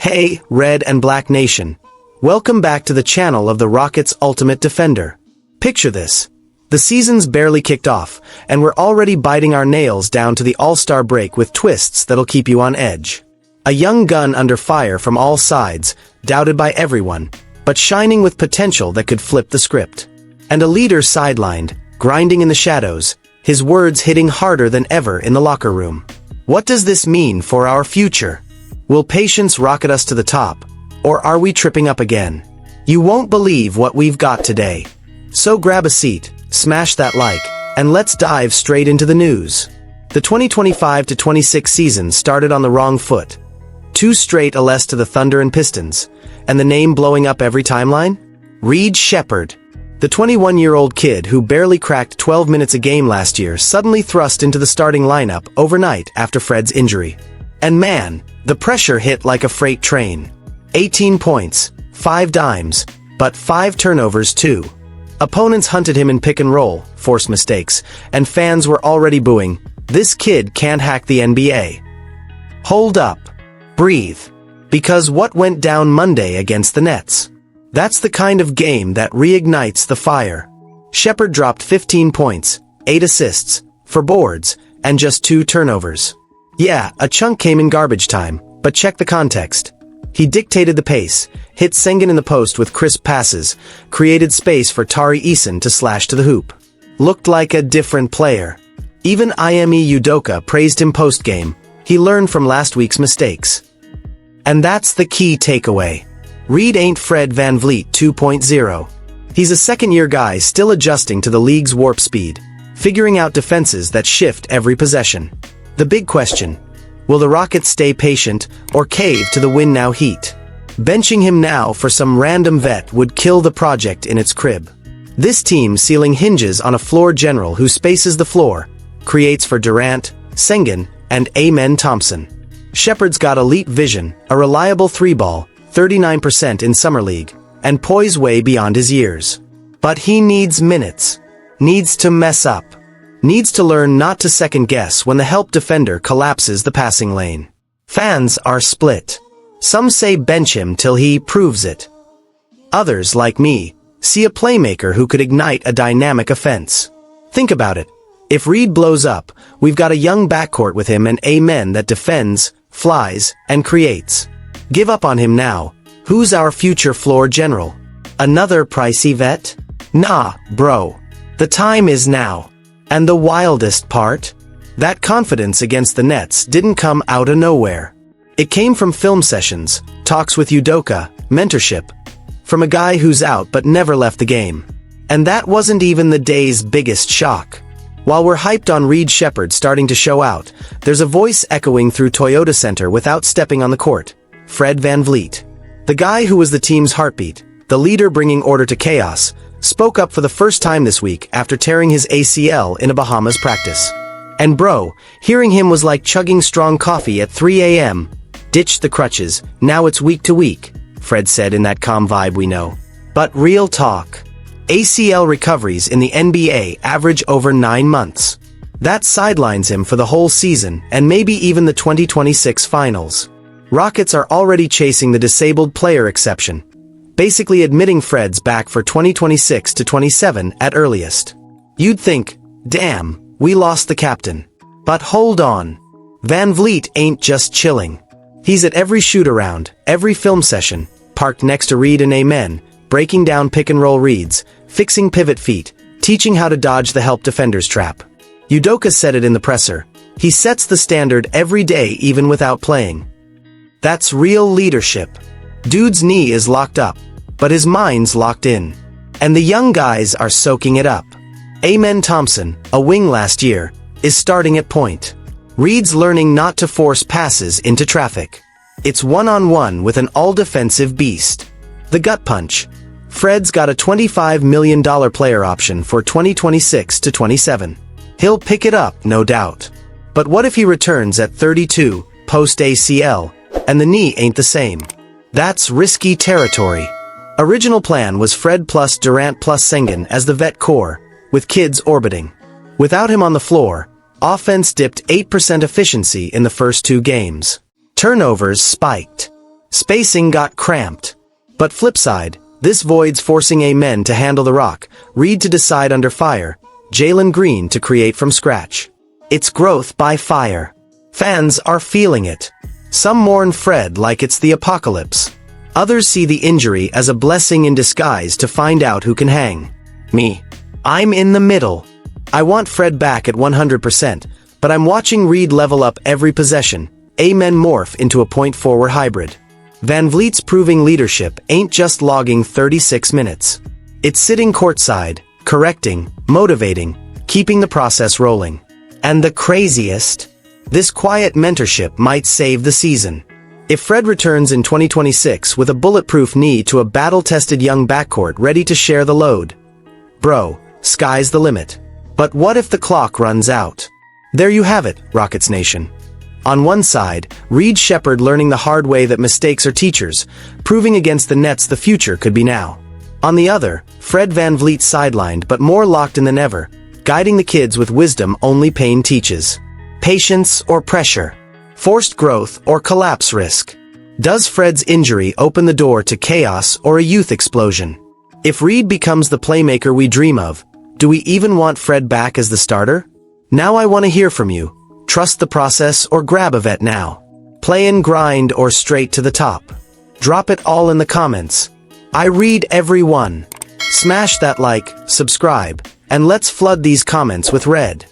Hey, Red and Black Nation. Welcome back to the channel of the Rockets' Ultimate Defender. Picture this. The season's barely kicked off, and we're already biting our nails down to the All-Star break with twists that'll keep you on edge. A young gun under fire from all sides, doubted by everyone, but shining with potential that could flip the script. And a leader sidelined, grinding in the shadows, his words hitting harder than ever in the locker room. What does this mean for our future? Will patience rocket us to the top, or are we tripping up again? You won't believe what we've got today. So grab a seat, smash that like, and let's dive straight into the news. The 2025-26 season started on the wrong foot. 2 straight LS to the Thunder and Pistons, and the name blowing up every timeline? Sheppard. The 21-year-old kid who barely cracked 12 minutes a game last year suddenly thrust into the starting lineup overnight after Fred's injury. And man, the pressure hit like a freight train. 18 points, 5 dimes, but 5 turnovers too. Opponents hunted him in pick and roll, forced mistakes, and fans were already booing, "This kid can't hack the NBA." Hold up. Breathe. Because what went down Monday against the Nets? That's the kind of game that reignites the fire. Sheppard dropped 15 points, 8 assists, 4 boards, and just 2 turnovers. Yeah, a chunk came in garbage time, but check the context. He dictated the pace, hit Sengun in the post with crisp passes, created space for Tari Eason to slash to the hoop. Looked like a different player. Even Ime Udoka praised him post-game. He learned from last week's mistakes. And that's the key takeaway. Reed ain't Fred VanVleet 2.0. He's a second-year guy still adjusting to the league's warp speed, figuring out defenses that shift every possession. The big question, will the Rockets stay patient or cave to the win-now heat? Benching him now for some random vet would kill the project in its crib. This team's ceiling hinges on a floor general who spaces the floor, creates for Durant, Sengun, and Amen Thompson. Sheppard's got elite vision, a reliable 3-ball, 39% in Summer League, and poise way beyond his years. But he needs minutes. Needs to mess up. Needs to learn not to second-guess when the help defender collapses the passing lane. Fans are split. Some say bench him till he proves it. Others, like me, see a playmaker who could ignite a dynamic offense. Think about it. If Reed blows up, we've got a young backcourt with him and Amen that defends, flies, and creates. Give up on him now. Who's our future floor general? Another pricey vet? Nah, bro. The time is now. And the wildest part? That confidence against the Nets didn't come out of nowhere. It came from film sessions, talks with Udoka, mentorship, from a guy who's out but never left the game. And that wasn't even the day's biggest shock. While we're hyped on Sheppard starting to show out, there's a voice echoing through Toyota Center without stepping on the court. Fred VanVleet. The guy who was the team's heartbeat, the leader bringing order to chaos, spoke up for the first time this week after tearing his ACL in a Bahamas practice. And bro, hearing him was like chugging strong coffee at 3 a.m. Ditched the crutches, now it's week to week, Fred said in that calm vibe we know. But real talk. ACL recoveries in the NBA average over 9 months. That sidelines him for the whole season and maybe even the 2026 finals. Rockets are already chasing the disabled player exception, basically admitting Fred's back for 2026-27 at earliest. You'd think, damn, we lost the captain. But hold on. VanVleet ain't just chilling. He's at every shoot-around, every film session, parked next to Reed and Amen, breaking down pick-and-roll reads, fixing pivot feet, teaching how to dodge the help defender's trap. Udoka said it in the presser. He sets the standard every day even without playing. That's real leadership. Dude's knee is locked up, but his mind's locked in. And the young guys are soaking it up. Amen Thompson, a wing last year, is starting at point. Reed's learning not to force passes into traffic. It's one-on-one with an all-defensive beast. The gut punch. Fred's got a $25 million player option for 2026-27. He'll pick it up, no doubt. But what if he returns at 32, post-ACL, and the knee ain't the same? That's risky territory. Original plan was Fred plus Durant plus Sengun as the vet core, with kids orbiting. Without him on the floor, offense dipped 8% efficiency in the first 2 games. Turnovers spiked. Spacing got cramped. But flip side, this void's forcing Amen to handle the rock, Reed to decide under fire, Jalen Green to create from scratch. It's growth by fire. Fans are feeling it. Some mourn Fred like it's the apocalypse. Others see the injury as a blessing in disguise to find out who can hang. Me. I'm in the middle. I want Fred back at 100%, but I'm watching Reed level up every possession, Amen morph into a point-forward hybrid. VanVleet's proving leadership ain't just logging 36 minutes. It's sitting courtside, correcting, motivating, keeping the process rolling. And the craziest? This quiet mentorship might save the season. If Fred returns in 2026 with a bulletproof knee to a battle-tested young backcourt ready to share the load, bro, sky's the limit. But what if the clock runs out? There you have it, Rockets Nation. On one side, Reed Sheppard learning the hard way that mistakes are teachers, proving against the Nets the future could be now. On the other, Fred VanVleet sidelined but more locked in than ever, guiding the kids with wisdom only pain teaches. Patience or pressure? Forced growth or collapse risk? Does Fred's injury open the door to chaos or a youth explosion? If Reed becomes the playmaker we dream of, do we even want Fred back as the starter? Now I want to hear from you. Trust the process or grab a vet now. Play and grind or straight to the top. Drop it all in the comments. I read every one. Smash that like, subscribe, and let's flood these comments with red.